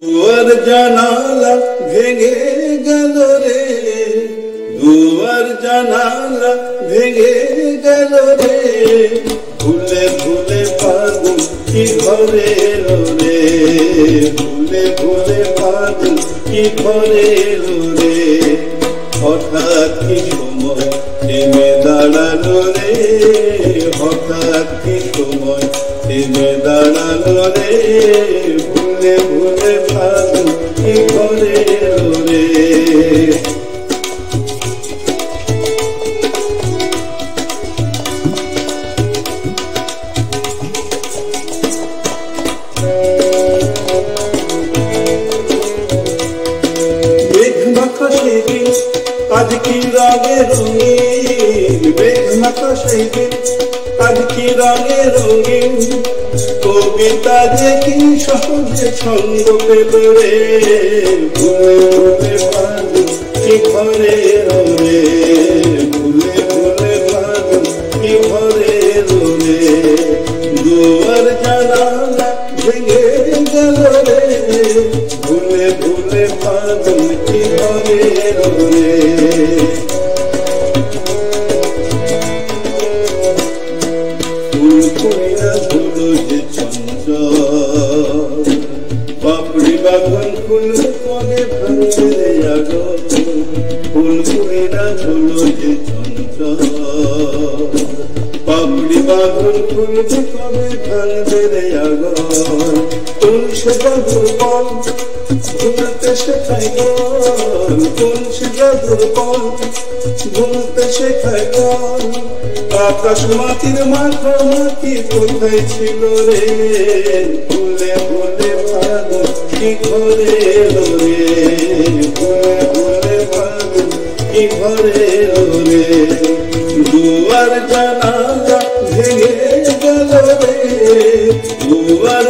দুয়ার জানালা ভেঙে গেল রে, দুয়ার জানালা ভেঙে গেল রে, ভুলে ভুলে ফাগুন কি ঘরে এলো রে, ভুলে ভুলে ফাগুন কি ঘরে এলো রে, হঠাৎ কি সময় থেমে দাঁড়ালো রে, হঠাৎ কি সময় থেমে দাঁড়ালো রে, ভুলে ভুলে ফাগুন কি ঘরে এলো রে। আজ কি রঙে রঙিন, মেঘমাখা সেই দিন আজ কি রঙে রঙিন, কবিতা দেখি সহজে ছন্দ পেল রে, ভুলে ভুলে ফাগুন কি ঘরে এলো রে, ভুলে ভুলে ফাগুন কি ঘরে এলো রে, দুয়ার জানালা ভেঙে গেল রে, ভুলে ভুলে ফাগুন কি ঘরে এলো রে। ফুলকুইয়া ধুলো যে চঞ্চল, পাপড়ি বাঁধন ফুল কলে ভাঙে রে আগল, ফুলকুইয়া ধুলো যে চঞ্চল, পাপড়ি বাঁধন ফুল কলে ভাঙে রে আগল, তুলসী জাদুর বল ঘুমতে শেখায় গল, তুলসী জাদুর বল ঘুমতে শেখায় গল, আকাশ মাটির মাখামাখি কোথায় ছিল রে, ভুলে ভুলে ফাগুন কি ঘরে এলো রে, ভুলে ভুলে ফাগুন কি ঘরে এলো রে, দুয়ার জানালা ভেঙে গেল রে, দুয়ার